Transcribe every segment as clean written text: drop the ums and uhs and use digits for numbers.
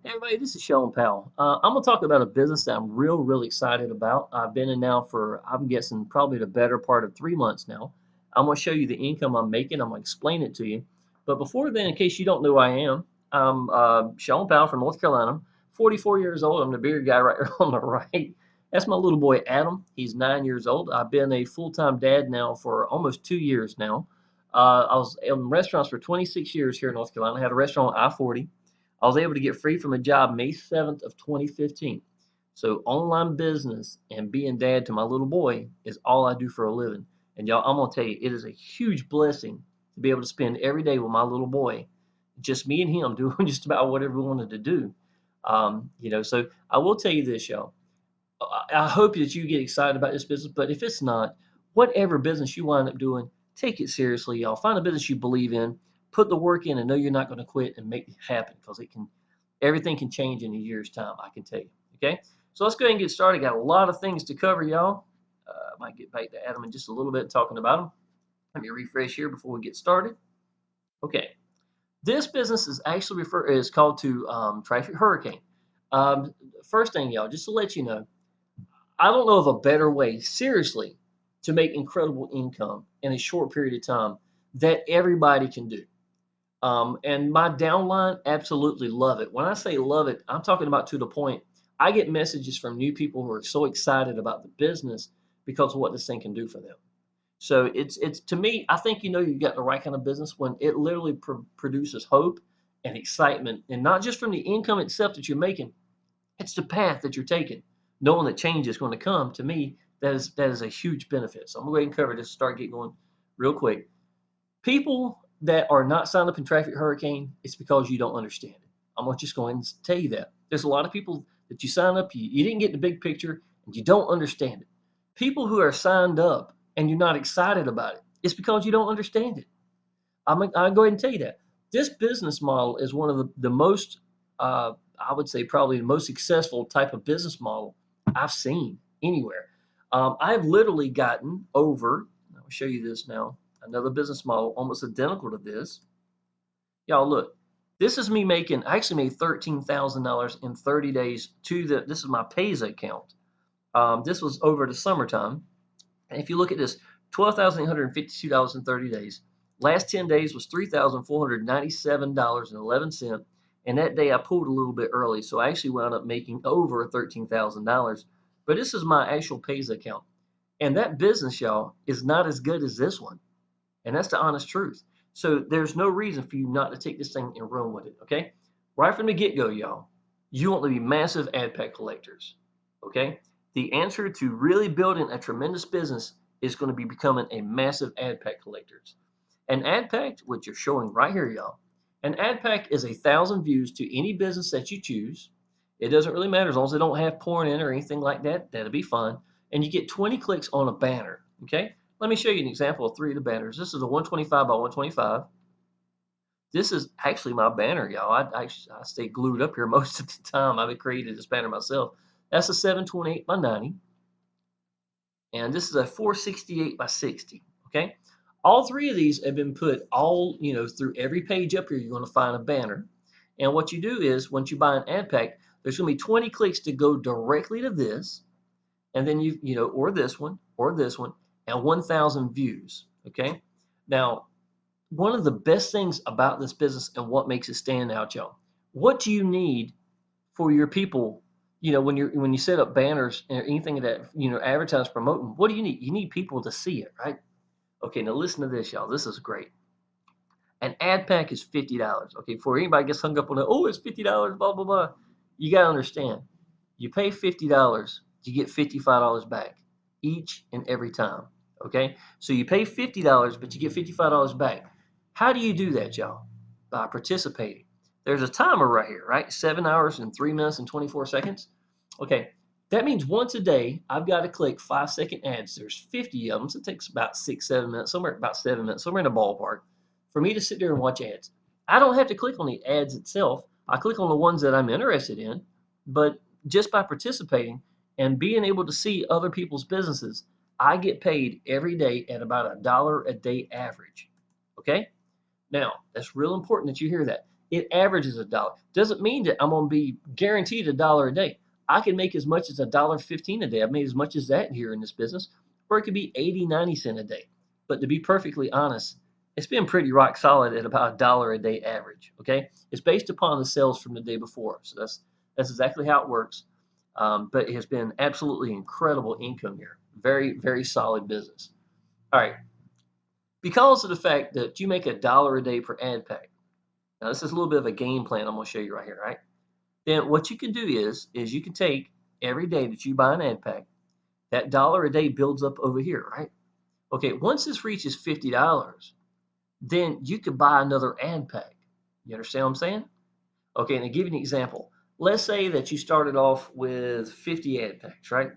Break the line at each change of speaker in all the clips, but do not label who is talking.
Hey everybody, this is Shawn Powell. I'm going to talk about a business that I'm really excited about. I've been in now for, I'm guessing, probably the better part of 3 months now. I'm going to show you the income I'm making. I'm going to explain it to you. But before then, in case you don't know who I am, I'm Shawn Powell from North Carolina. I'm 44 years old. I'm the beard guy right here on the right. That's my little boy, Adam. He's 9 years old. I've been a full-time dad now for almost 2 years now. I was in restaurants for 26 years here in North Carolina. I had a restaurant on I-40. I was able to get free from a job May 7th of 2015. So online business and being dad to my little boy is all I do for a living. And y'all, I'm gonna tell you, it is a huge blessing to be able to spend every day with my little boy, just me and him doing just about whatever we wanted to do. So I will tell you this, y'all. I hope that you get excited about this business, but if it's not, whatever business you wind up doing, take it seriously, y'all. Find a business you believe in, put the work in, and know you're not going to quit and make it happen because everything can change in a year's time. I can tell you. Okay, so let's go ahead and get started. Got a lot of things to cover, y'all. I might get back to Adam in just a little bit talking about them. Let me refresh here before we get started. Okay, this business is actually is called to Traffic Hurricane. First thing, y'all, just to let you know, I don't know of a better way, seriously, to make incredible income in a short period of time that everybody can do. And my downline absolutely love it. When I say love it, I'm talking about to the point I get messages from new people who are so excited about the business because of what this thing can do for them. So it's to me, I think you got the right kind of business when it literally produces hope and excitement, and not just from the income itself that you're making, it's the path that you're taking. Knowing that change is going to come, to me, that is a huge benefit. So I'm going to go ahead and cover this, start getting going real quick. People that are not signed up in Traffic Hurricane, it's because you don't understand it. I'm just going to tell you that. There's a lot of people that you sign up, you didn't get the big picture, and you don't understand it. People who are signed up and you're not excited about it, it's because you don't understand it. I'll go ahead and tell you that. This business model is one of the most, I would say, probably the most successful type of business model I've seen anywhere. I've literally gotten over, I'll show you this now, another business model almost identical to this. Y'all look, this is me making, I actually made $13,000 in 30 days this is my Payza account. This was over the summertime. And if you look at this, $12,852 in 30 days. Last 10 days was $3,497.11. And that day I pulled a little bit early, so I actually wound up making over $13,000. But this is my actual Pays account. And that business, y'all, is not as good as this one. And that's the honest truth. So there's no reason for you not to take this thing and run with it, okay? Right from the get-go, y'all, you want to be massive ad pack collectors, okay? The answer to really building a tremendous business is going to be becoming a massive ad pack collectors. An ad pack, which you're showing right here, y'all, an ad pack is 1,000 views to any business that you choose. It doesn't really matter as long as they don't have porn in or anything like that. That'll be fun. And you get 20 clicks on a banner, okay? Let me show you an example of 3 of the banners. This is a 125 by 125. This is actually my banner, y'all. I stay glued up here most of the time. I've created this banner myself. That's a 728 by 90. And this is a 468 by 60, okay? All 3 of these have been put through every page up here, you're going to find a banner. And what you do is, once you buy an ad pack, there's going to be 20 clicks to go directly to this, and then or this one, and 1,000 views, okay? Now, one of the best things about this business and what makes it stand out, y'all, what do you need for your people? When you set up banners or anything that advertise promoting, what do you need? You need people to see it, right? Okay, now listen to this, y'all. This is great. An ad pack is $50. Okay, before anybody gets hung up on it, oh, it's $50, blah blah blah. You gotta understand, you pay $50, you get $55 back each and every time. Okay, so you pay $50, but you get $55 back. How do you do that, y'all? By participating. There's a timer right here, right? 7 hours and 3 minutes and 24 seconds. Okay, that means once a day, I've got to click 5-second ads. There's 50 of them, so it takes about 6-7 minutes, somewhere about 7 minutes, somewhere in the ballpark, for me to sit there and watch ads. I don't have to click on the ads itself. I click on the ones that I'm interested in, but just by participating and being able to see other people's businesses, I get paid every day at about $1 a day average. Okay? Now, that's real important that you hear that. It averages a dollar. Doesn't mean that I'm going to be guaranteed $1 a day. I can make as much as $1.15 a day. I've made as much as that here in this business, or it could be 80, 90 cents a day. But to be perfectly honest, it's been pretty rock solid at about $1 a day average. Okay, it's based upon the sales from the day before, so that's exactly how it works. But it has been absolutely incredible income here. Very, very solid business. All right, because of the fact that you make $1 a day per ad pack. Now this is a little bit of a game plan I'm going to show you right here, right? Then what you can do is you can take every day that you buy an ad pack, that $1 a day builds up over here, right? Okay, once this reaches $50, then you could buy another ad pack. You understand what I'm saying? Okay, and to give you an example, let's say that you started off with 50 ad packs, right?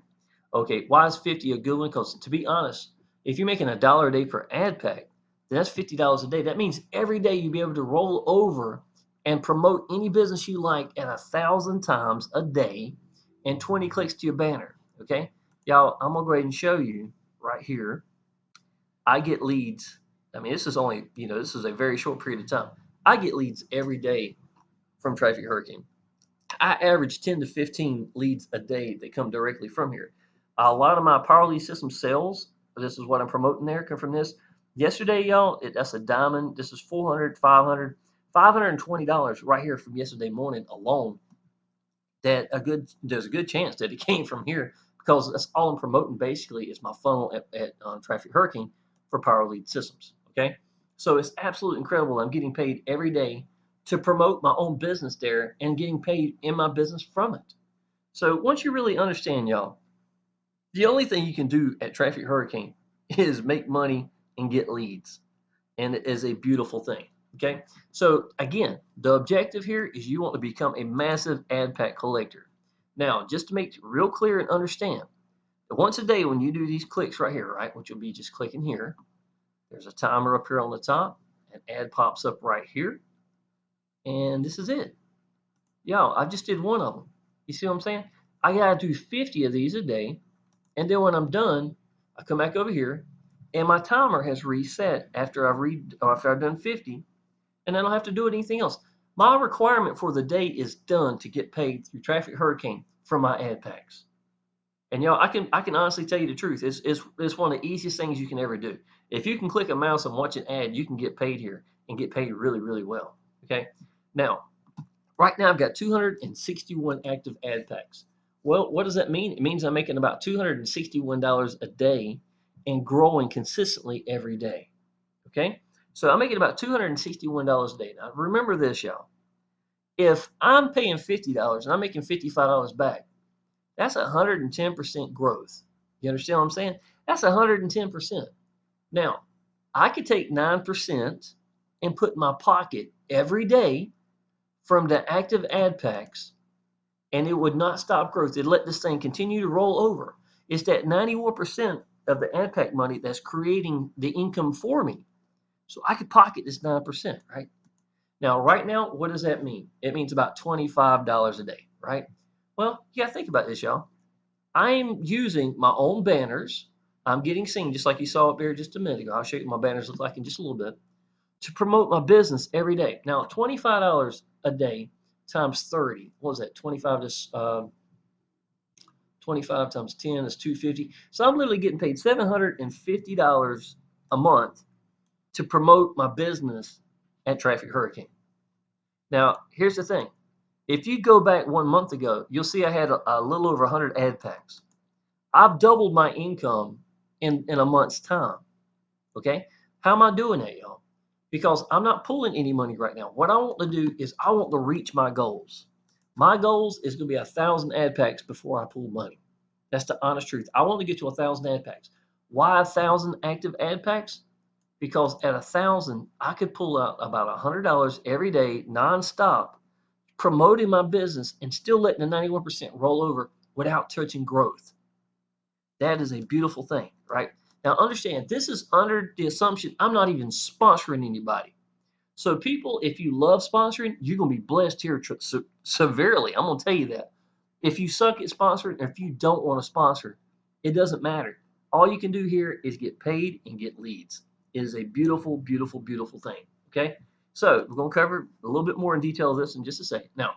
Okay, why is 50 a good one? Because to be honest, if you're making $1 a day per ad pack, then that's $50 a day. That means every day you'll be able to roll over and promote any business you like at 1,000 times a day and 20 clicks to your banner. Okay, y'all, I'm gonna go ahead and show you right here. I get leads. I mean, this is only, this is a very short period of time. I get leads every day from Traffic Hurricane. I average 10 to 15 leads a day that come directly from here. A lot of my Power Lead System sales, this is what I'm promoting there, come from this. Yesterday, y'all, that's a diamond. This is $400, $500, $520 right here from yesterday morning alone. There's a good chance that it came from here, because that's all I'm promoting basically is my funnel at Traffic Hurricane for Power Lead Systems. Okay, so it's absolutely incredible. I'm getting paid every day to promote my own business there and getting paid in my business from it. So once you really understand, y'all, the only thing you can do at Traffic Hurricane is make money and get leads. And it is a beautiful thing. Okay. So again, the objective here is you want to become a massive ad pack collector. Now, just to make it real clear and understand, that once a day when you do these clicks right here, right, which will be just clicking here, there's a timer up here on the top, an ad pops up right here, and this is it. Y'all, I just did one of them. You see what I'm saying? I gotta do 50 of these a day, and then when I'm done, I come back over here, and my timer has reset after I've done 50, and I don't have to do anything else. My requirement for the day is done to get paid through Traffic Hurricane for my ad packs. And y'all, I can honestly tell you the truth. It's one of the easiest things you can ever do. If you can click a mouse and watch an ad, you can get paid here and get paid really, really well. Okay. Now, right now I've got 261 active ad packs. Well, what does that mean? It means I'm making about $261 a day and growing consistently every day. Okay. So I'm making about $261 a day. Now remember this, y'all. If I'm paying $50 and I'm making $55 back, that's 110% growth. You understand what I'm saying? That's 110%. Now, I could take 9% and put in my pocket every day from the active ad packs, and it would not stop growth. It'd let this thing continue to roll over. It's that 91% of the ad pack money that's creating the income for me. So I could pocket this 9%, right? Now, right now, what does that mean? It means about $25 a day, right? Well, you got to think about this, y'all. I'm using my own banners. I'm getting seen, just like you saw up there just a minute ago. I'll show you what my banners look like in just a little bit, to promote my business every day. Now, $25 a day times 30. What was that? 25 times 10 is 250. So I'm literally getting paid $750 a month to promote my business at Traffic Hurricane. Now, here's the thing. If you go back 1 month ago, you'll see I had a little over 100 ad packs. I've doubled my income in a month's time. Okay? How am I doing that, y'all? Because I'm not pulling any money right now. What I want to do is I want to reach my goals. My goals is going to be 1,000 ad packs before I pull money. That's the honest truth. I want to get to 1,000 ad packs. Why 1,000 active ad packs? Because at 1,000, I could pull out about $100 every day, nonstop, promoting my business and still letting the 91% roll over without touching growth. That is a beautiful thing, right? Now understand, this is under the assumption I'm not even sponsoring anybody. So people, if you love sponsoring, you're going to be blessed here severely. I'm going to tell you that. If you suck at sponsoring, or if you don't want to sponsor, it doesn't matter. All you can do here is get paid and get leads. It is a beautiful, beautiful, beautiful thing. Okay. So we're going to cover a little bit more in detail of this in just a second. Now,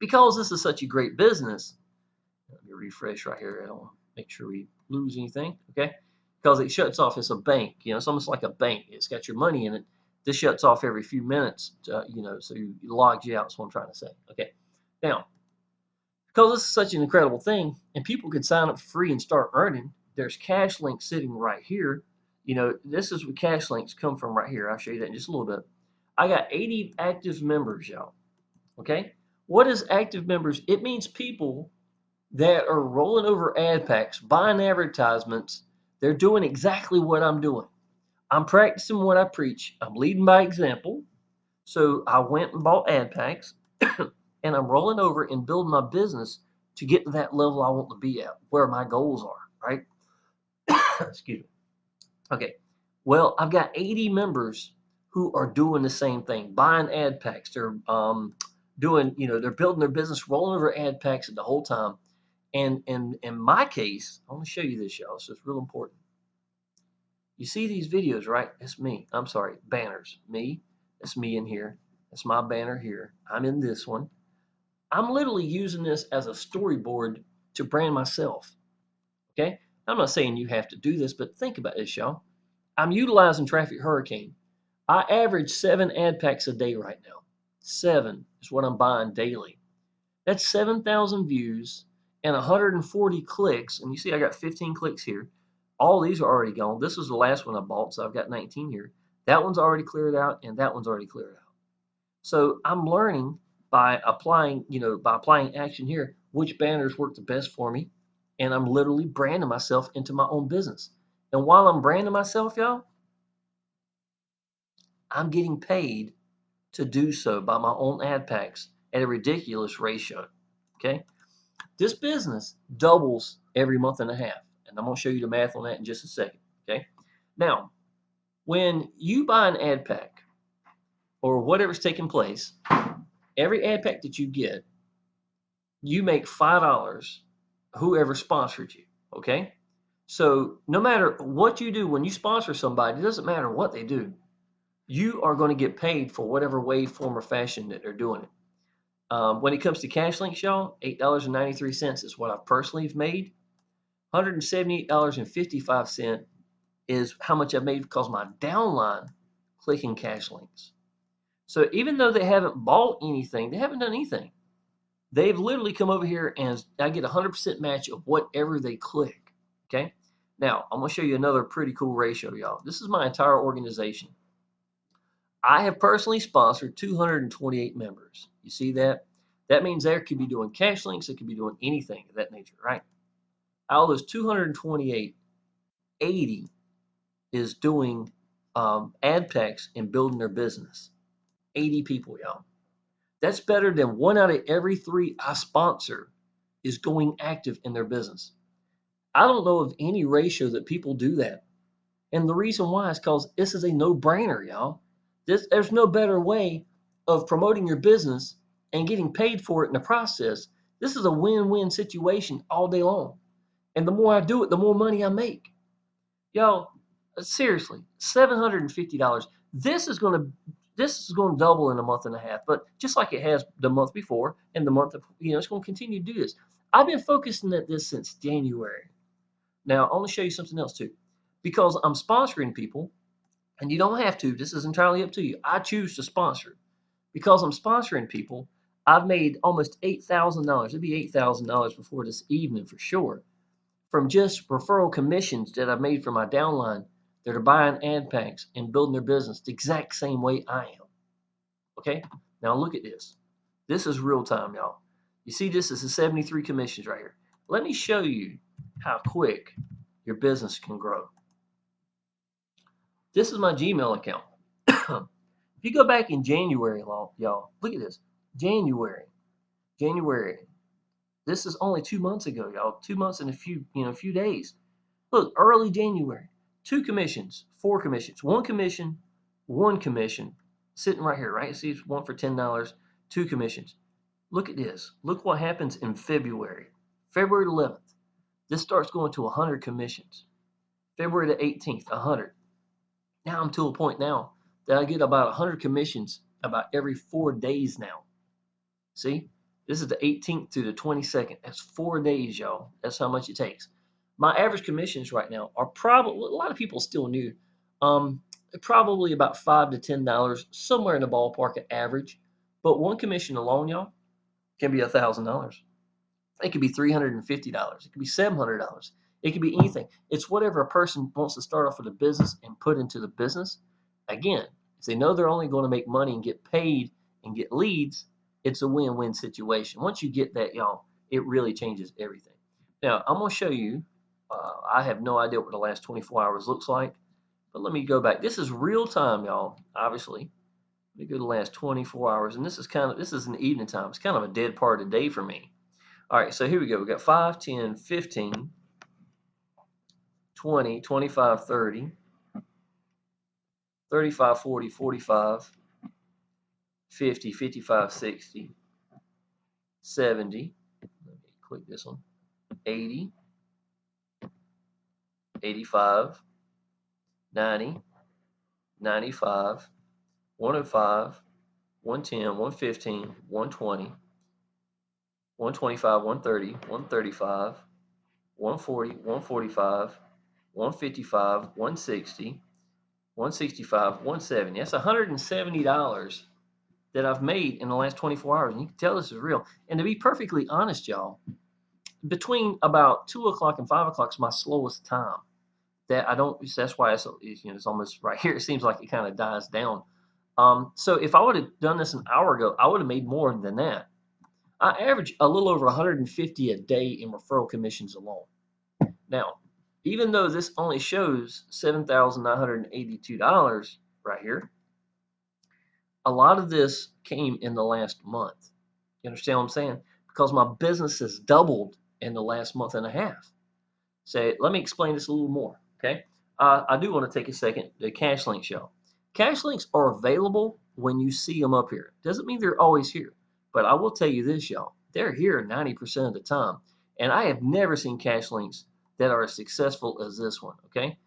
because this is such a great business, let me refresh right here. I don't want to make sure we lose anything. Okay, because it shuts off. It's a bank. It's almost like a bank. It's got your money in it. This shuts off every few minutes. So it logs you out. That's what I'm trying to say. Okay, now because this is such an incredible thing, and people can sign up free and start earning. There's cash links sitting right here. This is where cash links come from right here. I'll show you that in just a little bit. I got 80 active members, y'all. Okay, what is active members? It means people that are rolling over ad packs, buying advertisements. They're doing exactly what I'm doing. I'm practicing what I preach. I'm leading by example. So I went and bought ad packs, and I'm rolling over and building my business to get to that level I want to be at, where my goals are, right? Excuse me. Okay. Well, I've got 80 members who are doing the same thing, buying ad packs. They're they're building their business, rolling over ad packs the whole time. And in my case, I want to show you this, y'all. So it's real important. You see these videos, right? It's me. I'm sorry, banners. Me. It's me in here. It's my banner here. I'm in this one. I'm literally using this as a storyboard to brand myself. Okay? I'm not saying you have to do this, but think about this, y'all. I'm utilizing Traffic Hurricane. I average 7 ad packs a day right now. 7 is what I'm buying daily. That's 7,000 views and 140 clicks. And you see I got 15 clicks here. All these are already gone. This was the last one I bought, so I've got 19 here. That one's already cleared out, and that one's already cleared out. So I'm learning by applying action here, which banners work the best for me. And I'm literally branding myself into my own business. And while I'm branding myself, y'all, I'm getting paid to do so by my own ad packs at a ridiculous ratio. Okay. This business doubles every month and a half. And I'm going to show you the math on that in just a second. Okay. Now, when you buy an ad pack or whatever's taking place, every ad pack that you get, you make $5 whoever sponsored you. Okay. So no matter what you do when you sponsor somebody, it doesn't matter what they do, you are going to get paid for whatever way, form, or fashion that they're doing it. When it comes to cash links, y'all, $8.93 is what I've personally made. $178.55 is how much I've made because my downline clicking cash links. So even though they haven't bought anything, they haven't done anything. They've literally come over here and I get a 100% match of whatever they click. Okay. Now I'm going to show you another pretty cool ratio, y'all. This is my entire organization. I have personally sponsored 228 members. You see that? That means they could be doing cash links. It could be doing anything of that nature, right? Out of those 228, 80 is doing ad packs and building their business. 80 people, y'all. That's better than 1 out of every 3 I sponsor is going active in their business. I don't know of any ratio that people do that. And the reason why is because this is a no-brainer, y'all. There's no better way of promoting your business and getting paid for it in the process. This is a win-win situation all day long. And the more I do it, the more money I make. Y'all, seriously, $750. This is going to double in a month and a half, but just like it has the month before and the month of, it's going to continue to do this. I've been focusing at this since January. Now, I want to show you something else too. Because I'm sponsoring people, and you don't have to, this is entirely up to you. I choose to sponsor. Because I'm sponsoring people, I've made almost $8,000. It'd be $8,000 before this evening for sure. From just referral commissions that I've made for my downline that are buying ad packs and building their business the exact same way I am. Okay? Now look at this. This is real time, y'all. You see this is the 73 commissions right here. Let me show you how quick your business can grow. This is my Gmail account. If you go back in January, y'all, look at this. January. This is only 2 months ago, y'all. 2 months and a few days. Look, early January. 2 commissions, 4 commissions, 1 commission, sitting right here, right? See, it's 1 for $10, 2 commissions. Look at this. Look what happens in February. February 11th. This starts going to 100 commissions. February the 18th, 100. Now I'm to a point now that I get about 100 commissions about every 4 days now. See, this is the 18th to the 22nd. That's 4 days, y'all. That's how much it takes. My average commissions right now are probably, a lot of people still new, um, probably about $5 to $10, somewhere in the ballpark at average. But one commission alone, y'all, can be $1,000. It could be $350. It could be $700. It could be anything. It's whatever a person wants to start off with a business and put into the business. Again, if they know they're only going to make money and get paid and get leads, it's a win-win situation. Once you get that, y'all, it really changes everything. Now, I'm going to show you. I have no idea what the last 24 hours looks like, but let me go back. This is real time, y'all, obviously. Let me go to the last 24 hours, and this is an evening time. It's kind of a dead part of the day for me. All right, so here we go. We got 5, 10, 15, 20, 25, 30, 35, 40, 45, 50, 55, 60, 70. Let me click this one. 80, 85, 90, 95, 105, 110, 115, 120, 125, 130, 135, 140, 145, 155, 160, 165, 170. That's $170 that I've made in the last 24 hours. And you can tell this is real. And to be perfectly honest, y'all, between about 2 o'clock and 5 o'clock is my slowest time. That I don't. That's why it's almost right here. It seems like it kind of dies down. So if I would have done this an hour ago, I would have made more than that. I average a little over 150 a day in referral commissions alone. Now, even though this only shows $7,982 right here, a lot of this came in the last month. You understand what I'm saying? Because my business has doubled in the last month and a half. So let me explain this a little more. Okay, I do want to take a second. The cash links, y'all. Cash links are available when you see them up here. Doesn't mean they're always here, but I will tell you this, y'all. They're here 90% of the time, and I have never seen cash links that are as successful as this one. Okay,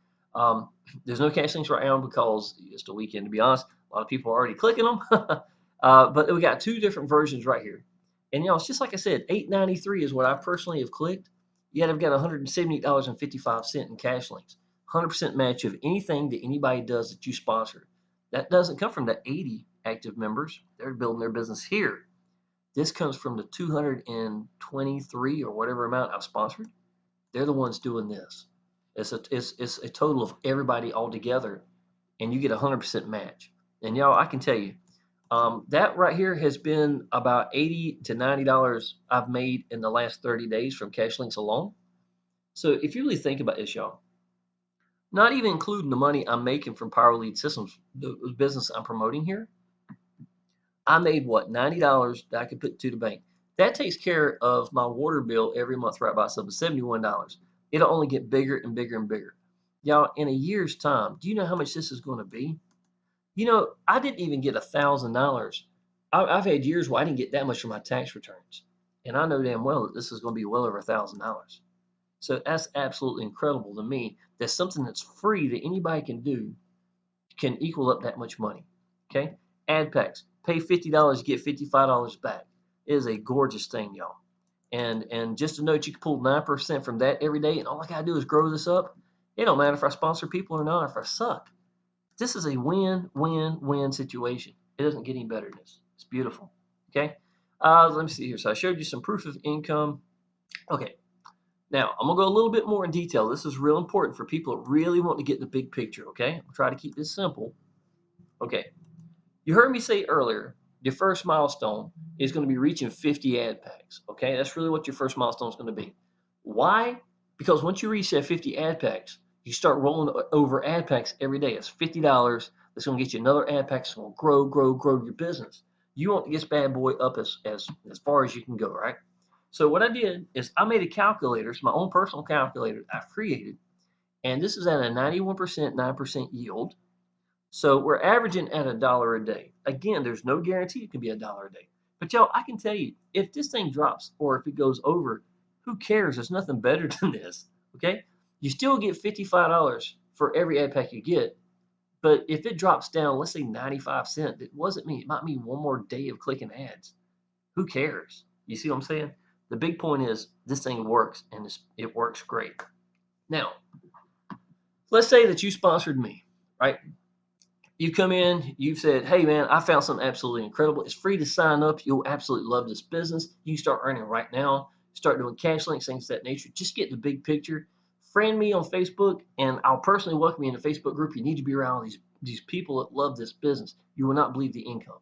there's no cash links right now because it's the weekend. To be honest, a lot of people are already clicking them. But we got two different versions right here, and it's just like I said, $8.93 is what I personally have clicked. Yet I've got $178.55 in cash links. 100% match of anything that anybody does that you sponsor. That doesn't come from the 80 active members. They're building their business here. This comes from the 223 or whatever amount I've sponsored. They're the ones doing this. It's a total of everybody all together, and you get 100% match. And y'all, I can tell you, that right here has been about $80 to $90 I've made in the last 30 days from cash links alone. So if you really think about this, y'all, not even including the money I'm making from Power Lead Systems, the business I'm promoting here, I made what, $90 that I could put to the bank. That takes care of my water bill every month right by itself, $71. It'll only get bigger and bigger and bigger. Y'all, in a year's time, do you know how much this is going to be? I didn't even get $1,000. I've had years where I didn't get that much for my tax returns. And I know damn well that this is going to be well over $1,000. So that's absolutely incredible to me. That something that's free that anybody can do can equal up that much money. Okay? Ad packs. Pay $50, get $55 back. It is a gorgeous thing, y'all. And just to note, you can pull 9% from that every day, and all I gotta do is grow this up. It don't matter if I sponsor people or not, if I suck. This is a win-win-win situation. It doesn't get any better than this. It's beautiful. Okay? Let me see here. So I showed you some proof of income. Okay. Now, I'm going to go a little bit more in detail. This is real important for people that really want to get the big picture, okay? I'll try to keep this simple. Okay. You heard me say earlier, your first milestone is going to be reaching 50 ad packs, okay? That's really what your first milestone is going to be. Why? Because once you reach that 50 ad packs, you start rolling over ad packs every day. It's $50. That's going to get you another ad pack. It's going to grow your business. You want this bad boy up as far as you can go, right? So what I did is I made a calculator. It's my own personal calculator I've created. And this is at a 91%, 9% yield. So we're averaging at $1 a day. Again, there's no guarantee it can be $1 a day. But y'all, I can tell you, if this thing drops or if it goes over, who cares? There's nothing better than this, okay? You still get $55 for every ad pack you get, But if it drops down, let's say 95 cents, it wasn't me. It might mean one more day of clicking ads. Who cares? You see what I'm saying? The big point is this thing works, and it works great. Now, let's say that you sponsored me, right? You come in, you've said, hey man, I found something absolutely incredible. It's free to sign up. You'll absolutely love this business. You start earning right now, start doing cash links, things of that nature. Just get the big picture. Friend me on Facebook, and I'll personally welcome you in the Facebook group. You need to be around these people that love this business. You will not believe the income.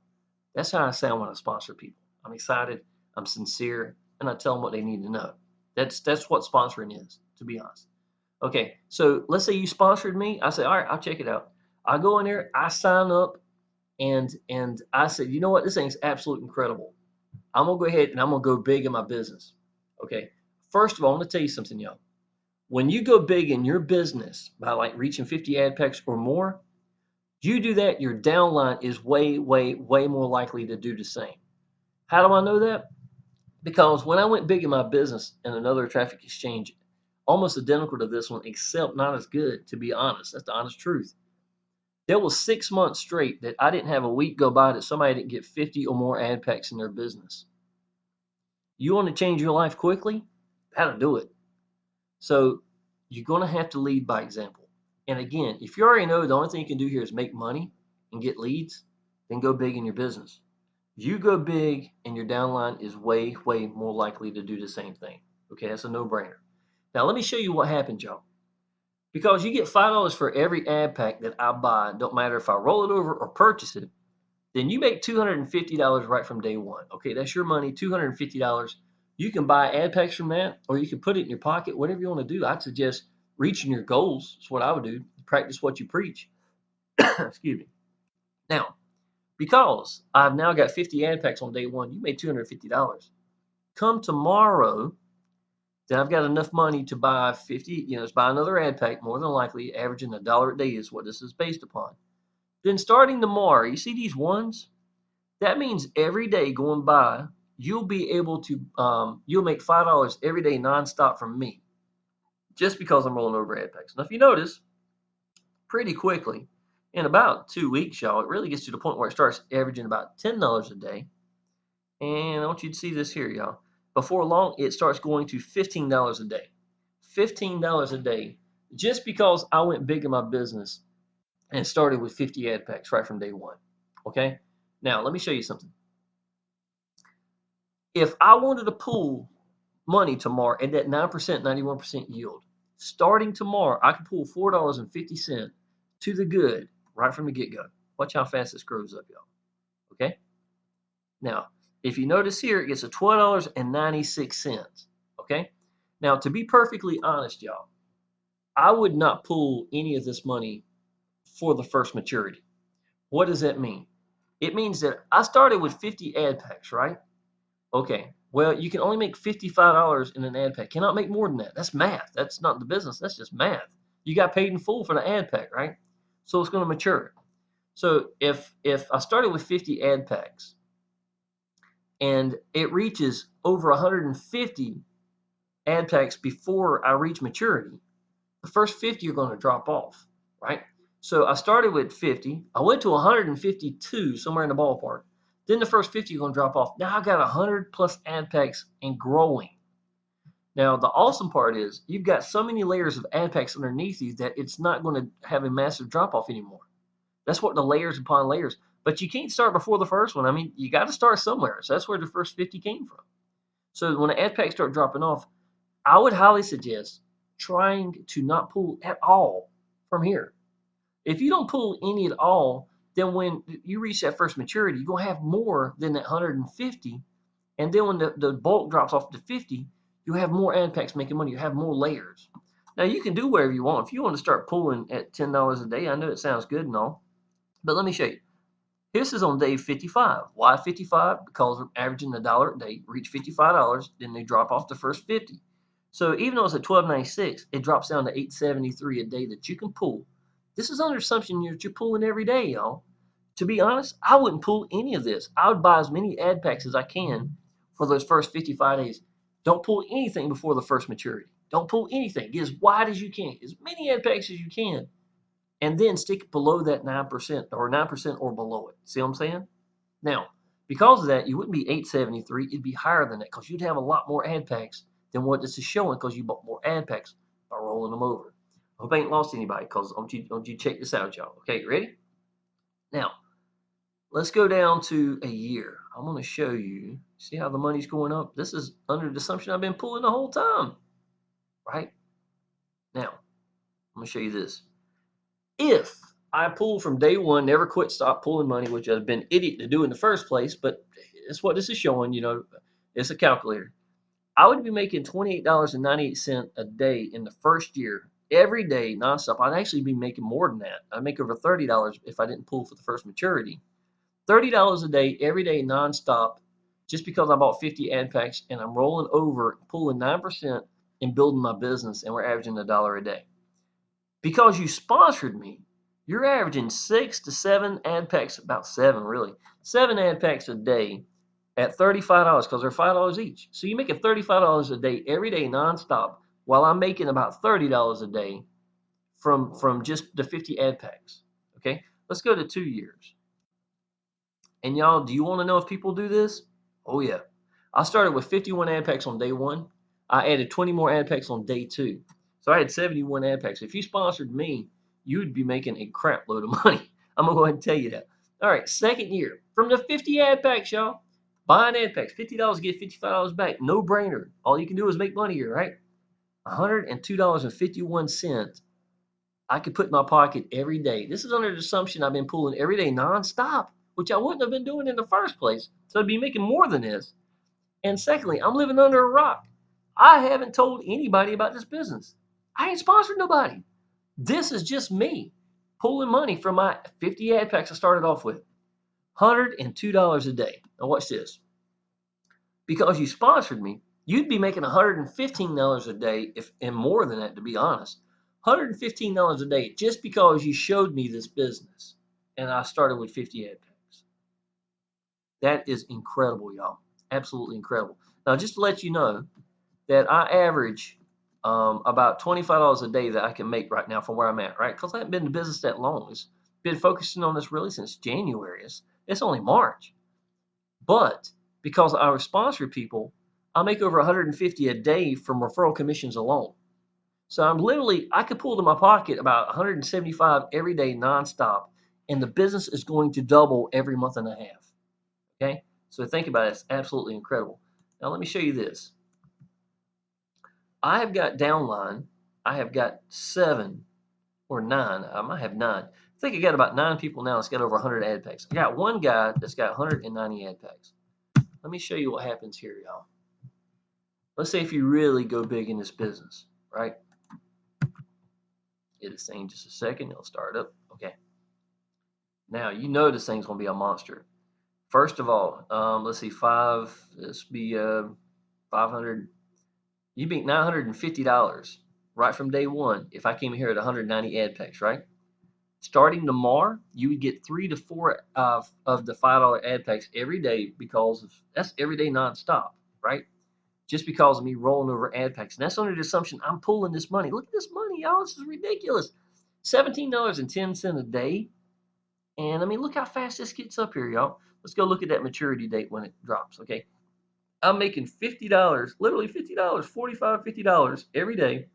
That's how I sound when I sponsor people. I'm excited, I'm sincere, and I tell them what they need to know. That's what sponsoring is, to be honest. Okay, so let's say you sponsored me. I say, all right, I'll check it out. I go in there, I sign up, and I said, you know what, this thing's absolutely incredible. I'm gonna go ahead and I'm gonna go big in my business. Okay. First of all, I'm gonna tell you something, y'all. When you go big in your business by like reaching 50 ad packs or more, you do that, your downline is way, way, way more likely to do the same. How do I know that? Because when I went big in my business in another traffic exchange, almost identical to this one, except not as good, to be honest. That's the honest truth. There was 6 months straight that I didn't have a week go by that somebody didn't get 50 or more ad packs in their business. You want to change your life quickly? That'll do it. So you're going to have to lead by example. And again, if you already know the only thing you can do here is make money and get leads, then go big in your business. You go big and your downline is way, way more likely to do the same thing. Okay, that's a no-brainer. Now let me show you what happened, y'all. Because you get $5 for every ad pack that I buy, don't matter if I roll it over or purchase it, then you make $250 right from day one. Okay, that's your money, $250. You can buy ad packs from that, or you can put it in your pocket, whatever you want to do. I'd suggest reaching your goals. That's what I would do. Practice what you preach. Excuse me. Now, because I've now got 50 ad packs on day one, you made $250. Come tomorrow, then I've got enough money to buy 50, let's buy another ad pack, more than likely, averaging $1 a day is what this is based upon. Then starting tomorrow, you see these ones? That means every day going by, you'll be able to, you'll make $5 every day nonstop from me, just because I'm rolling over ad packs. Now, if you notice, pretty quickly, in about 2 weeks, y'all, it really gets to the point where it starts averaging about $10 a day. And I want you to see this here, y'all. Before long, it starts going to $15 a day. $15 a day, just because I went big in my business and started with 50 ad packs right from day one. Okay? Now, let me show you something. If I wanted to pull money tomorrow at that 9%, 91% yield, starting tomorrow, I can pull $4.50 to the good right from the get-go. Watch how fast this grows up, y'all. Okay? Now, if you notice here, it gets a $12.96. Okay? Now, to be perfectly honest, y'all, I would not pull any of this money for the first maturity. What does that mean? It means that I started with 50 ad packs, right? Okay. Well, you can only make $55 in an ad pack. Cannot make more than that. That's math. That's not the business. That's just math. You got paid in full for the ad pack, right? So it's going to mature. So if I started with 50 ad packs and it reaches over 150 ad packs before I reach maturity, the first 50 are going to drop off, right? So I started with 50. I went to 152, somewhere in the ballpark. Then the first 50 are going to drop off. Now I got 100 plus ad packs and growing. Now the awesome part is you've got so many layers of ad packs underneath you that it's not going to have a massive drop off anymore. That's what the layers upon layers. But you can't start before the first one. I mean, you got to start somewhere. So that's where the first 50 came from. So when the ad packs start dropping off, I would highly suggest trying to not pull at all from here. If you don't pull any at all, then when you reach that first maturity, you're going to have more than that 150. And then when the bulk drops off to 50, you'll have more ad packs making money. You have more layers. Now, you can do whatever you want. If you want to start pulling at $10 a day, I know it sounds good and all, but let me show you. This is on day 55. Why 55? Because we're averaging $1 a day, reach $55, then they drop off the first 50. So even though it's at $12.96, it drops down to $8.73 a day that you can pull. This is under assumption that you're pulling every day, y'all. To be honest, I wouldn't pull any of this. I would buy as many ad packs as I can for those first 55 days. Don't pull anything before the first maturity. Don't pull anything. Get as wide as you can. As many ad packs as you can. and then stick it below that 9% or 9% or below it. See what I'm saying? Now, because of that, you wouldn't be 873, it'd be higher than that because you'd have a lot more ad packs than what this is showing because you bought more ad packs by rolling them over. I hope I ain't lost anybody because don't you check this out, y'all. Okay, ready? Now, let's go down to a year. I'm going to show you. See how the money's going up? This is under the assumption I've been pulling the whole time, right? Now, I'm going to show you this. If I pull from day one, never quit, stop pulling money, which I've been idiot to do in the first place, but it's what this is showing, it's a calculator. I would be making $28.98 a day in the first year, every day, nonstop. I'd actually be making more than that. I'd make over $30 if I didn't pull for the first maturity. $30 a day, every day, nonstop, just because I bought 50 ad packs and I'm rolling over, pulling 9% and building my business, and we're averaging $1 a day. Because you sponsored me, you're averaging 6 to 7 ad packs, about 7 really, 7 ad packs a day at $35 because they're $5 each. So you're making $35 a day every day nonstop while I'm making about $30 a day from just the 50 ad packs. Okay, let's go to 2 years. And y'all, do you want to know if people do this? Oh yeah. I started with 51 ad packs on day one. I added 20 more ad packs on day two. So I had 71 ad packs. If you sponsored me, you'd be making a crap load of money. I'm going to go ahead and tell you that. All right, second year. From the 50 ad packs, y'all. Buying ad packs, $50, get $55 back. No brainer. All you can do is make money here, right? $102.51 I could put in my pocket every day. This is under the assumption I've been pulling every day nonstop, which I wouldn't have been doing in the first place. So I'd be making more than this. And secondly, I'm living under a rock. I haven't told anybody about this business. I ain't sponsored nobody. This is just me pulling money from my 50 ad packs I started off with. $102 a day. Now watch this. Because you sponsored me, you'd be making $115 a day, if and more than that, to be honest. $115 a day just because you showed me this business. And I started with 50 ad packs. That is incredible, y'all. Absolutely incredible. Now, just to let you know that I average about $25 a day that I can make right now from where I'm at, right? Because I haven't been in business that long. It's been focusing on this really since January. It's only March. But because I sponsor people, I make over 150 a day from referral commissions alone. So I could pull to my pocket about 175 every day nonstop, and the business is going to double every month and a half. Okay, so think about it. It's absolutely incredible. Now let me show you this. I have got downline. I have got 7 or 9. I might have 9. I think I got about 9 people now that's got over 100 ad packs. I got one guy that's got 190 ad packs. Let me show you what happens here, y'all. Let's say if you really go big in this business, right? Get this thing just a second. It'll start up. Okay. Now, you know this thing's going to be a monster. First of all, let's see, this be 500. You make $950 right from day one if I came here at 190 ad packs, right? Starting tomorrow, you would get 3 to 4 of the $5 ad packs every day because that's every day nonstop, right? Just because of me rolling over ad packs. And that's under the assumption I'm pulling this money. Look at this money, y'all. This is ridiculous. $17.10 a day. And I mean, look how fast this gets up here, y'all. Let's go look at that maturity date when it drops, okay? I'm making $50, literally $50, $45, $50 every day.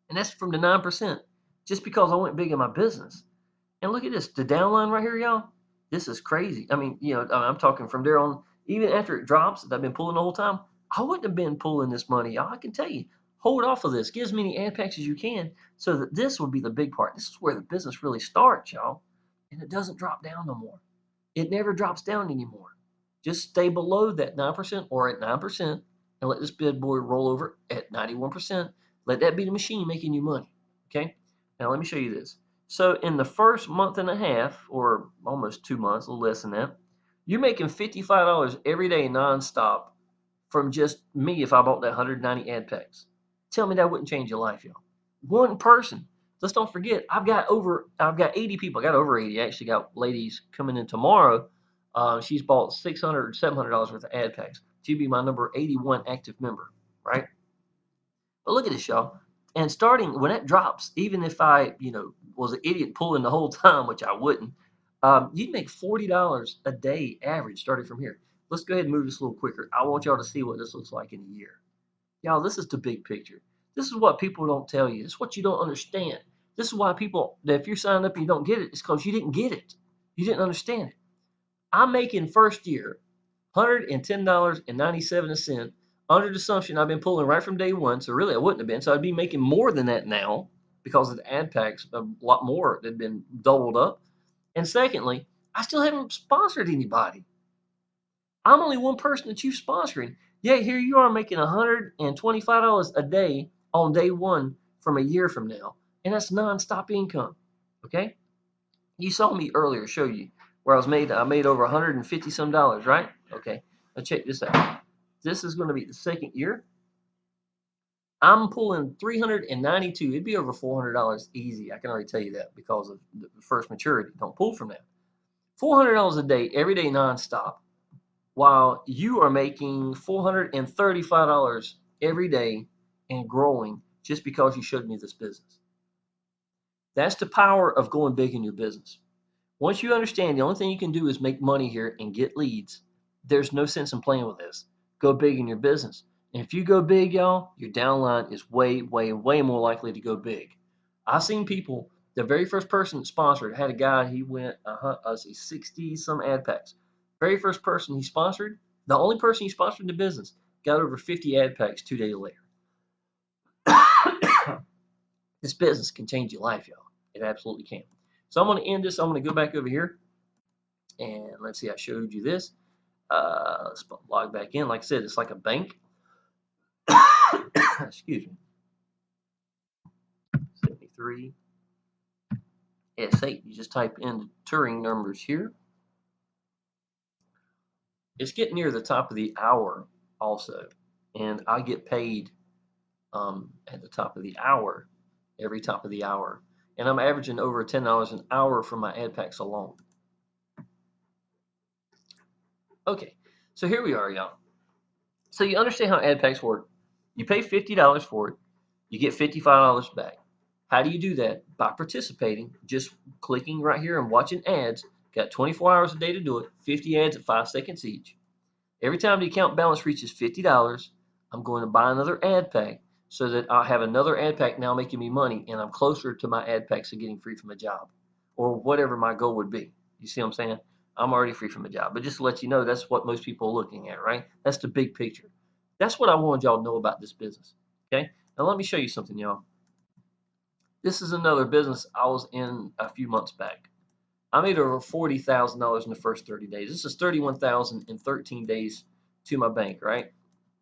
And that's from the 9%, just because I went big in my business. And look at this, the downline right here, y'all. This is crazy. I mean, I'm talking from there on, even after it drops, that I've been pulling the whole time, I wouldn't have been pulling this money, y'all. I can tell you, hold off of this. Get as many ad packs as you can so that this will be the big part. This is where the business really starts, y'all. And it doesn't drop down no more. It never drops down anymore. Just stay below that 9% or at 9% and let this bad boy roll over at 91%. Let that be the machine making you money. Okay? Now let me show you this. So in the first month and a half, or almost 2 months, a little less than that, you're making $55 every day nonstop from just me if I bought that 190 ad packs. Tell me that wouldn't change your life, y'all. One person. Let's don't forget, I've got 80 people. I got over 80. I actually got ladies coming in tomorrow. She's bought $600 or $700 worth of ad packs. She'd be my number 81 active member, right? But look at this, y'all. And starting when that drops, even if I, was an idiot pulling the whole time, which I wouldn't, you'd make $40 a day average starting from here. Let's go ahead and move this a little quicker. I want y'all to see what this looks like in a year. Y'all, this is the big picture. This is what people don't tell you. This is what you don't understand. This is why people, that if you're signing up and you don't get it, it's because you didn't get it. You didn't understand it. I'm making first year $110.97 under the assumption I've been pulling right from day one. So really, I wouldn't have been. So I'd be making more than that now because of the ad packs, a lot more that had been doubled up. And secondly, I still haven't sponsored anybody. I'm only one person that you're sponsoring. Yet here you are making $125 a day on day one from a year from now. And that's nonstop income. Okay? You saw me earlier show you where I made over 150 some dollars, right? Okay. Now check this out. This is going to be the second year. I'm pulling 392. It'd be over $400 easy. I can already tell you that because of the first maturity. Don't pull from that. $400 a day, every day, nonstop, while you are making $435 every day and growing just because you showed me this business. That's the power of going big in your business. Once you understand the only thing you can do is make money here and get leads, there's no sense in playing with this. Go big in your business. And if you go big, y'all, your downline is way, way, way more likely to go big. I've seen people, the very first person that sponsored had a guy, he went, 60 some ad packs. Very first person he sponsored, the only person he sponsored in the business, got over 50 ad packs 2 days later. This business can change your life, y'all. It absolutely can. So I'm going to end this. I'm going to go back over here. And let's see, I showed you this. Let's log back in. Like I said, it's like a bank. Excuse me. 73 S8. You just type in the Turing numbers here. It's getting near the top of the hour also. And I get paid at the top of the hour, every top of the hour. And I'm averaging over $10 an hour for my ad packs alone. Okay, so here we are, y'all. So you understand how ad packs work. You pay $50 for it. You get $55 back. How do you do that? By participating, just clicking right here and watching ads. Got 24 hours a day to do it. 50 ads at 5 seconds each. Every time the account balance reaches $50, I'm going to buy another ad pack so that I'll have another ad pack now making me money, and I'm closer to my ad packs of getting free from a job or whatever my goal would be. You see what I'm saying? I'm already free from a job. But just to let you know, that's what most people are looking at, right? That's the big picture. That's what I wanted y'all to know about this business. Okay? Now let me show you something, y'all. This is another business I was in a few months back. I made over $40,000 in the first 30 days. This is $31,000 in 13 days to my bank, right?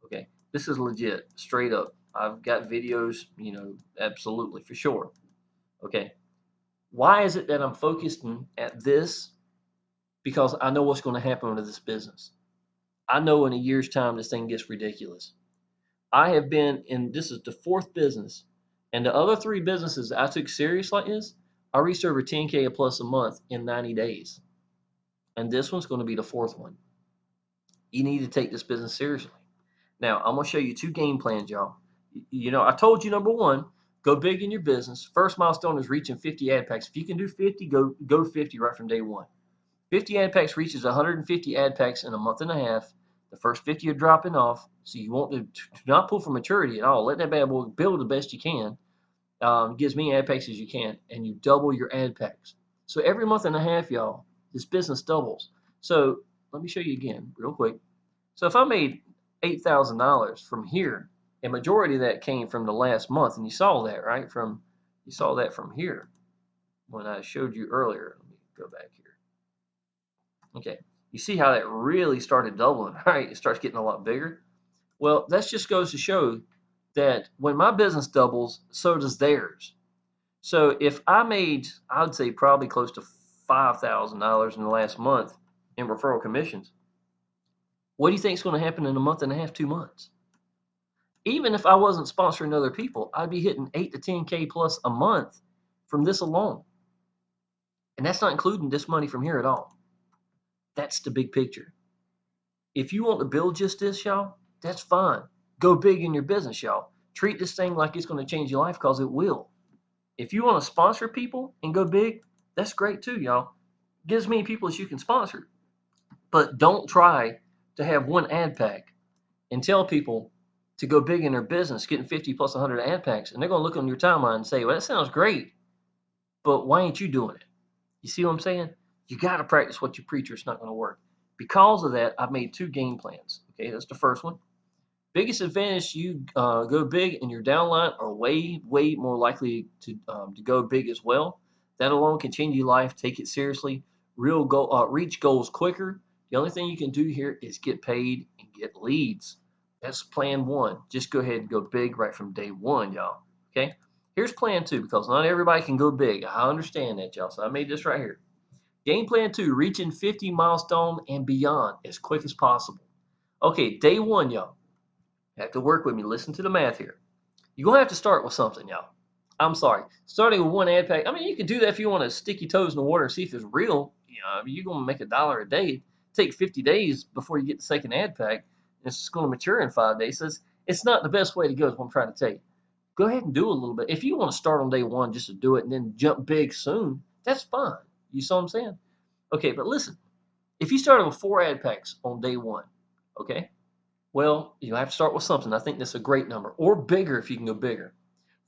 Okay. This is legit, straight up. I've got videos, absolutely, for sure. Okay. Why is it that I'm focusing at this? Because I know what's going to happen with this business. I know in a year's time this thing gets ridiculous. I have been in, this is the fourth business, and the other 3 businesses I took serious like this, I reached over 10K plus a month in 90 days. And this one's going to be the 4th one. You need to take this business seriously. Now, I'm going to show you 2 game plans, y'all. I told you, number 1, go big in your business. First milestone is reaching 50 ad packs. If you can do 50, go 50 right from day one. 50 ad packs reaches 150 ad packs in a month and a half. The first 50 are dropping off, so you want to not pull for maturity at all. Let that bad boy build the best you can. Get as many ad packs as you can, and you double your ad packs. So every month and a half, y'all, this business doubles. So let me show you again real quick. So if I made $8,000 from here, a majority of that came from the last month, and you saw that, right? You saw that from here when I showed you earlier. Let me go back here. Okay, you see how that really started doubling, right? It starts getting a lot bigger. Well, that just goes to show that when my business doubles, so does theirs. So if I made, I would say probably close to $5,000 in the last month in referral commissions, what do you think is going to happen in a month and a half, 2 months? Even if I wasn't sponsoring other people, I'd be hitting 8 to 10K plus a month from this alone. And that's not including this money from here at all. That's the big picture. If you want to build just this, y'all, that's fine. Go big in your business, y'all. Treat this thing like it's going to change your life because it will. If you want to sponsor people and go big, that's great too, y'all. Get as many people as you can sponsor. But don't try to have one ad pack and tell people to go big in their business, getting 50 plus 100 ad packs. And they're going to look on your timeline and say, well, that sounds great, but why ain't you doing it? You see what I'm saying? You got to practice what you preach or it's not going to work. Because of that, I've made 2 game plans. Okay, that's the first one. Biggest advantage, you go big and your downline are way, way more likely to go big as well. That alone can change your life. Take it seriously. Real goal, reach goals quicker. The only thing you can do here is get paid and get leads. That's plan 1. Just go ahead and go big right from day 1, y'all. Okay. Here's plan 2 because not everybody can go big. I understand that, y'all. So I made this right here. Game plan 2: reaching 50 milestone and beyond as quick as possible. Okay, day 1, y'all. You have to work with me. Listen to the math here. You're going to have to start with something, y'all. I'm sorry. Starting with 1 ad pack. I mean, you can do that if you want to stick your toes in the water and see if it's real. You know, I mean, you're going to make $1 a day. Take 50 days before you get the second ad pack. And it's going to mature in 5 days. So it's not the best way to go is what I'm trying to tell you. Go ahead and do a little bit. If you want to start on day 1 just to do it and then jump big soon, that's fine. You see what I'm saying? Okay, but listen. If you started with 4 ad packs on day 1, okay? Well, you have to start with something. I think that's a great number, or bigger if you can go bigger.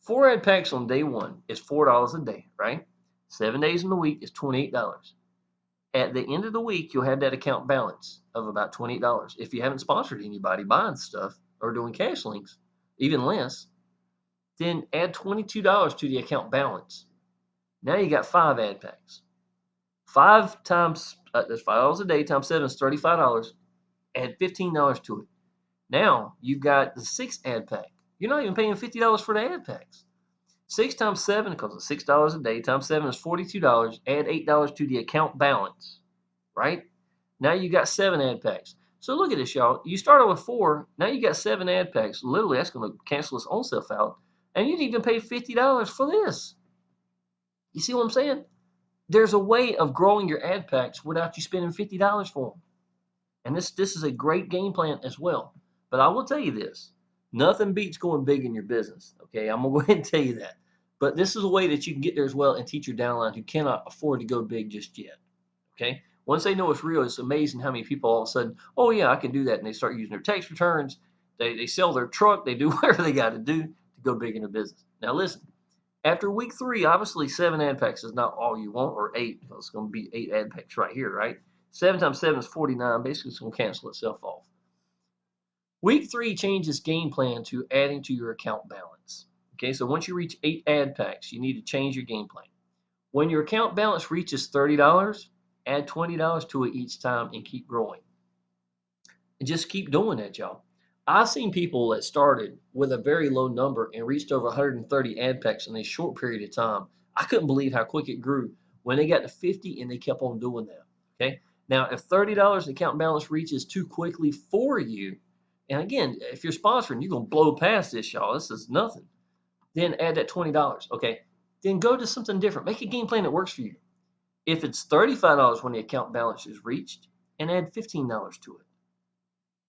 4 ad packs on day 1 is $4 a day, right? 7 days in the week is $28. At the end of the week, you'll have that account balance of about $28. If you haven't sponsored anybody buying stuff or doing cash links, even less, then add $22 to the account balance. Now you got 5 ad packs. 5 times that's $5 a day times 7 is $35. Add $15 to it. Now you've got the 6 ad pack. You're not even paying $50 for the ad packs. 6 times 7, because it's $6 a day, times 7 is $42. Add $8 to the account balance, right? Now you got 7 ad packs. So look at this, y'all. You started with 4. Now you got 7 ad packs. Literally, that's going to cancel its own self out. And you didn't even pay $50 for this. You see what I'm saying? There's a way of growing your ad packs without you spending $50 for them. And this is a great game plan as well. But I will tell you this. Nothing beats going big in your business. Okay, I'm going to go ahead and tell you that. But this is a way that you can get there as well and teach your downline who cannot afford to go big just yet. Okay, once they know it's real, it's amazing how many people all of a sudden, oh yeah, I can do that. And they start using their tax returns. They sell their truck. They do whatever they got to do to go big in their business. Now listen, after week 3, obviously 7 ad packs is not all you want, or 8, because it's going to be 8 ad packs right here, right? 7 times 7 is 49. Basically, it's going to cancel itself off. Week 3 changes game plan to adding to your account balance. Okay, so once you reach 8 ad packs, you need to change your game plan. When your account balance reaches $30, add $20 to it each time and keep growing. And just keep doing that, y'all. I've seen people that started with a very low number and reached over 130 ad packs in a short period of time. I couldn't believe how quick it grew when they got to 50 and they kept on doing that. Okay, now if $30 account balance reaches too quickly for you, and again, if you're sponsoring, you're going to blow past this, y'all. This is nothing. Then add that $20. Okay. Then go to something different. Make a game plan that works for you. If it's $35 when the account balance is reached, and add $15 to it.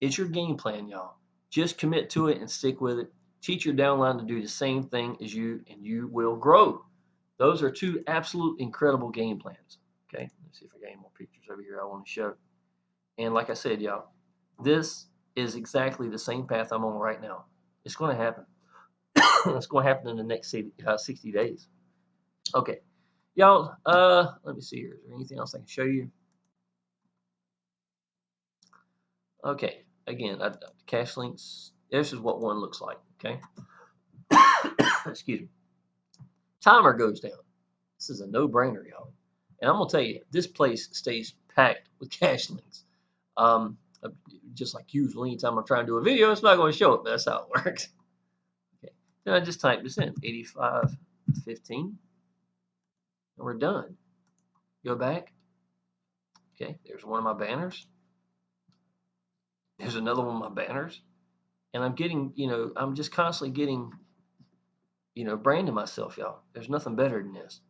It's your game plan, y'all. Just commit to it and stick with it. Teach your downline to do the same thing as you, and you will grow. Those are 2 absolute incredible game plans. Okay. Let's see if I got any more pictures over here I want to show. And like I said, y'all, this is exactly the same path I'm on right now. It's going to happen. It's going to happen in the next 60 days. Okay, y'all, let me see here. Is there anything else I can show you? Okay, again, cash links. This is what one looks like, okay? Excuse me. Timer goes down. This is a no-brainer, y'all. And I'm going to tell you, this place stays packed with cash links. Just like usual, anytime I try and do a video, it's not going to show it, but that's how it works. Okay. Then I just type this in, 8515, and we're done. Go back. Okay, there's one of my banners. There's another one of my banners. And I'm getting, I'm just constantly getting, branding myself, y'all. There's nothing better than this.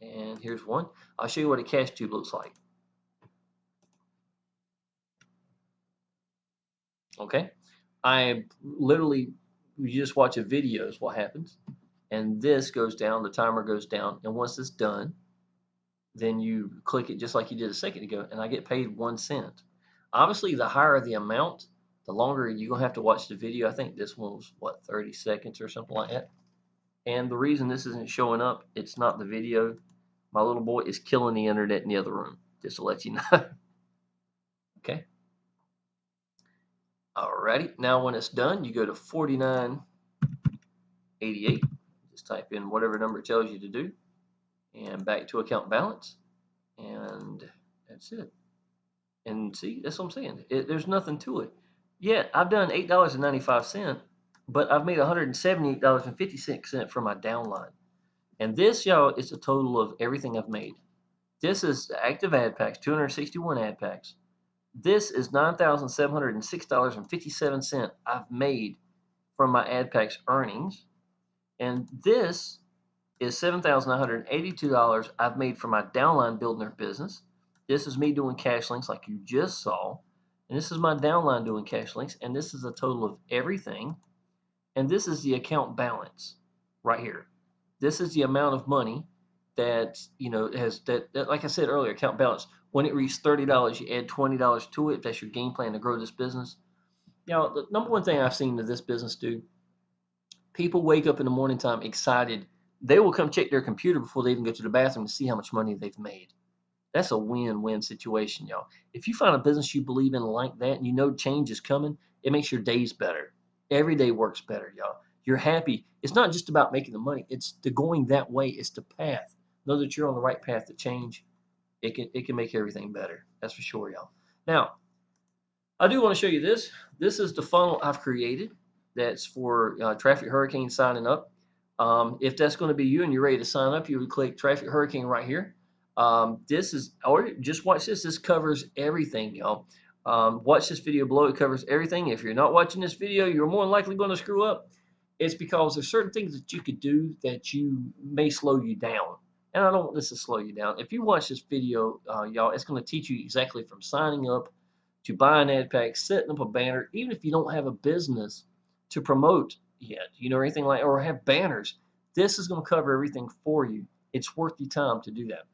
And here's one. I'll show you what a cash tube looks like. Okay. I literally, you just watch a video is what happens, and this goes down, the timer goes down, and once it's done, then you click it just like you did a second ago, and I get paid 1 cent. Obviously, the higher the amount, the longer you're gonna have to watch the video. I think this one was what, 30 seconds or something like that. And the reason this isn't showing up, it's not the video. My little boy is killing the internet in the other room, just to let you know. Okay. Alrighty. Now when it's done, you go to 49.88. Just type in whatever number it tells you to do, and back to account balance, and that's it. And see, that's what I'm saying. There's nothing to it. Yeah, I've done $8.95, but I've made $178.56 for my downline. And this, y'all, is a total of everything I've made. This is active ad packs, 261 ad packs. This is $9,706.57 I've made from my ad packs earnings. And this is $7,982 I've made from my downline building their business. This is me doing cash links like you just saw. And this is my downline doing cash links. And this is a total of everything. And this is the account balance right here. This is the amount of money that, has that like I said earlier, account balance. When it reaches $30, you add $20 to it if that's your game plan to grow this business. Now, the number one thing I've seen that this business do, people wake up in the morning time excited. They will come check their computer before they even go to the bathroom to see how much money they've made. That's a win-win situation, y'all. If you find a business you believe in like that and you know change is coming, it makes your days better. Every day works better, y'all. You're happy. It's not just about making the money. It's the going that way. It's the path. Know that you're on the right path to change. It can make everything better. That's for sure, y'all. Now, I do want to show you this. This is the funnel I've created. That's for Traffic Hurricane signing up. If that's going to be you and you're ready to sign up, you would click Traffic Hurricane right here. This is, or just watch this. This covers everything, y'all. Watch this video below. It covers everything. If you're not watching this video, you're more than likely going to screw up. It's because there's certain things that you could do that you may slow you down. And I don't want this to slow you down. If you watch this video, y'all, it's going to teach you exactly from signing up to buying ad packs, setting up a banner, even if you don't have a business to promote yet, or anything like, or have banners. This is going to cover everything for you. It's worth your time to do that.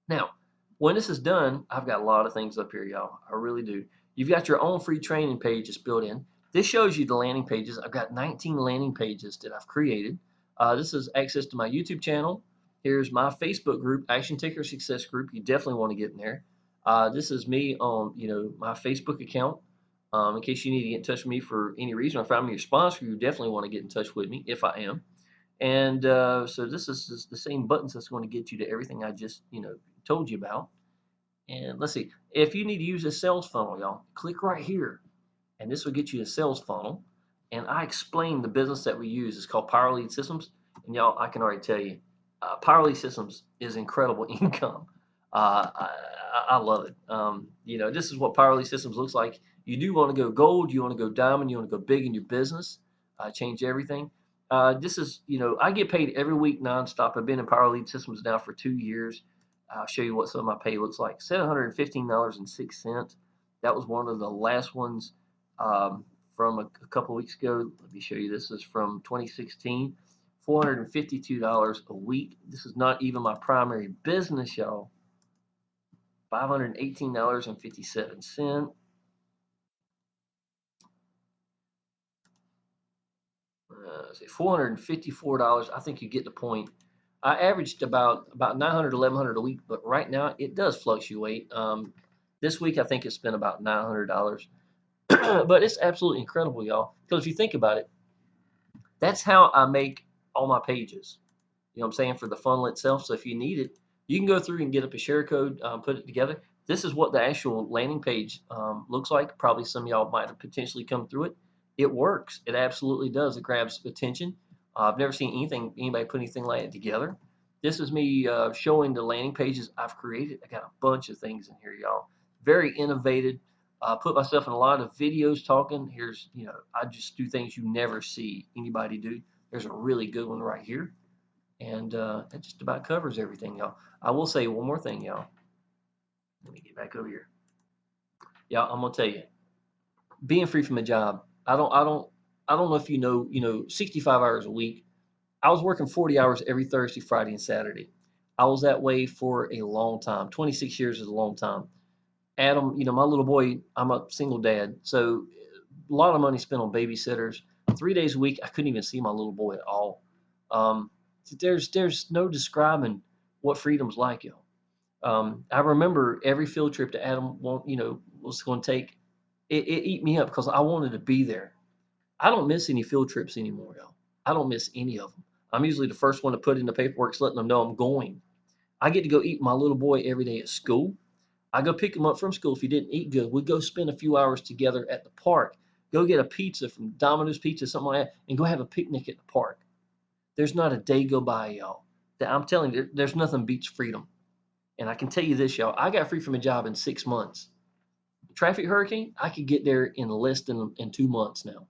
Now, when this is done, I've got a lot of things up here, y'all. I really do. You've got your own free training pages built in. This shows you the landing pages. I've got 19 landing pages that I've created. This is access to my YouTube channel. Here's my Facebook group, Action Taker Success Group. You definitely want to get in there. This is me on, my Facebook account. In case you need to get in touch with me for any reason, or if I'm your sponsor, you definitely want to get in touch with me if I am. And so this is the same buttons that's going to get you to everything I just, told you about. And let's see, if you need to use a sales funnel, y'all, click right here, and this will get you a sales funnel. And I explain the business that we use. It's called Power Lead Systems. And y'all, I can already tell you, Power Lead Systems is incredible income. I love it. This is what Power Lead Systems looks like. You do want to go gold, you want to go diamond, you want to go big in your business, change everything. This is, I get paid every week nonstop. I've been in Power Lead Systems now for 2 years. I'll show you what some of my pay looks like. $715.06. That was one of the last ones from a couple weeks ago. Let me show you. This is from 2016. $452 a week. This is not even my primary business, y'all. $518.57. $454. I think you get the point. I averaged about 900, 1100 a week, but right now it does fluctuate. This week I think it's been about $900, but it's absolutely incredible, y'all. Because if you think about it, that's how I make all my pages. You know what I'm saying, for the funnel itself. So if you need it, you can go through and get up a share code, put it together. This is what the actual landing page looks like. Probably some of y'all might have potentially come through it. It works. It absolutely does. It grabs attention. I've never seen anybody put anything like it together. This is me showing the landing pages I've created. I got a bunch of things in here, y'all. Very innovative. Put myself in a lot of videos talking. Here's, I just do things you never see anybody do. There's a really good one right here. And that just about covers everything, y'all. I will say one more thing, y'all. Let me get back over here. Y'all, I'm going to tell you, being free from a job I don't know if you know, 65 hours a week. I was working 40 hours every Thursday, Friday, and Saturday. I was that way for a long time. 26 years is a long time. Adam, you know, my little boy, I'm a single dad, so a lot of money spent on babysitters. 3 days a week, I couldn't even see my little boy at all. Um, there's no describing what freedom's like, yo. I remember every field trip that Adam was going to take. It eat me up because I wanted to be there. I don't miss any field trips anymore, yo. I don't miss any of them. I'm usually the first one to put in the paperwork, letting them know I'm going. I get to go eat with my little boy every day at school. I go pick him up from school if he didn't eat good. We go spend a few hours together at the park. Go get a pizza from Domino's Pizza, something like that, and go have a picnic at the park. There's not a day go by, y'all, that I'm telling you, there's nothing beats freedom. And I can tell you this, y'all, I got free from a job in 6 months. Traffic hurricane, I could get there in less than in 2 months now.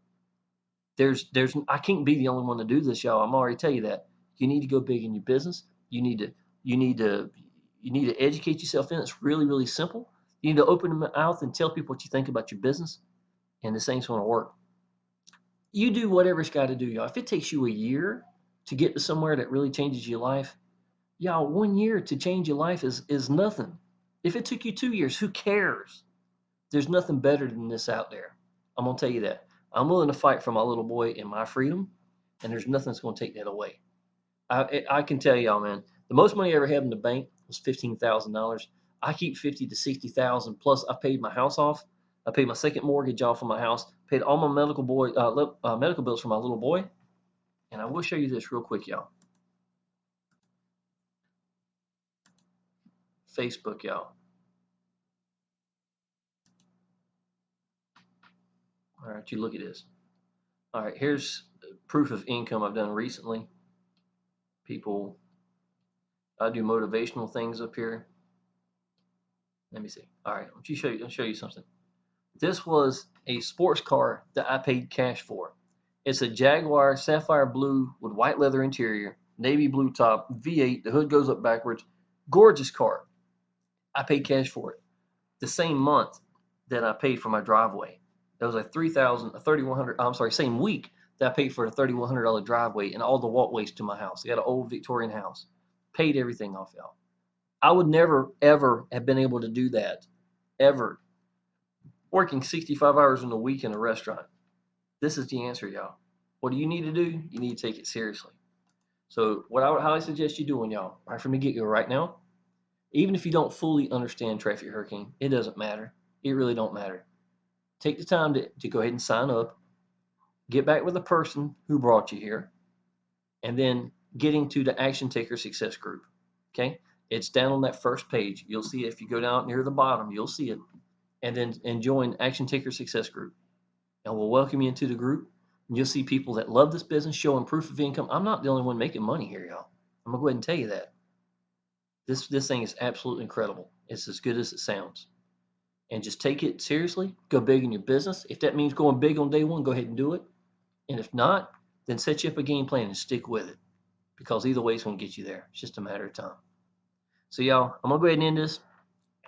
There's I can't be the only one to do this, y'all. I'm already tell you that. You need to go big in your business. You need to you need to educate yourself in. It's really, really simple. You need to open your mouth and tell people what you think about your business, and this thing's gonna work. You do whatever it's got to do, y'all. If it takes you a year to get to somewhere that really changes your life, y'all, 1 year to change your life is nothing. If it took you 2 years, who cares? There's nothing better than this out there. I'm gonna tell you that. I'm willing to fight for my little boy and my freedom, and there's nothing that's gonna take that away. I can tell y'all, man, the most money I ever had in the bank was $15,000. I keep 50 to 60,000 plus. I paid my house off. I paid my second mortgage off on my house. Paid all my medical bills for my little boy. And I will show you this real quick, y'all. Facebook, y'all. All right, you look at this. All right, here's proof of income I've done recently. People, I do motivational things up here. Let me see. All right, I'll show you something. This was a sports car that I paid cash for. It's a Jaguar sapphire blue with white leather interior, navy blue top, V8. The hood goes up backwards. Gorgeous car. I paid cash for it. The same month that I paid for my driveway. That was a 3,100. I'm sorry, same week that I paid for a $3,100 driveway and all the walkways to my house. I got an old Victorian house. Paid everything off, y'all. I would never ever have been able to do that ever working 65 hours in a week in a restaurant. This is the answer, y'all. What do you need to do? You need to take it seriously. So, what I would highly suggest you doing, y'all, right from the get go, right now, even if you don't fully understand Traffic Hurricane, it doesn't matter. It really don't matter. Take the time to go ahead and sign up, get back with the person who brought you here, and then getting to the Action Taker Success Group. Okay? It's down on that first page. You'll see it if you go down near the bottom, you'll see it. And join Action Taker Success Group. And we'll welcome you into the group. And you'll see people that love this business showing proof of income. I'm not the only one making money here, y'all. I'm gonna go ahead and tell you that. This thing is absolutely incredible. It's as good as it sounds. And just take it seriously. Go big in your business. If that means going big on day one, go ahead and do it. And if not, then set you up a game plan and stick with it. Because either way, it's gonna get you there. It's just a matter of time. So y'all, I'm gonna go ahead and end this.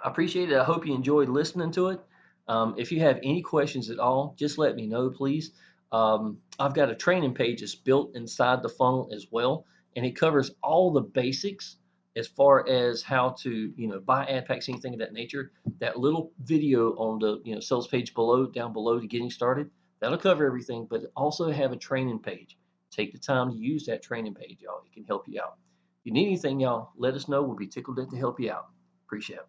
I appreciate it. I hope you enjoyed listening to it. If you have any questions at all, just let me know, please. I've got a training page that's built inside the funnel as well, and it covers all the basics as far as how to, buy ad packs, anything of that nature. That little video on the, sales page down below to getting started, that'll cover everything, but also have a training page. Take the time to use that training page, y'all. It can help you out. If you need anything, y'all, let us know. We'll be tickled to help you out. Appreciate it.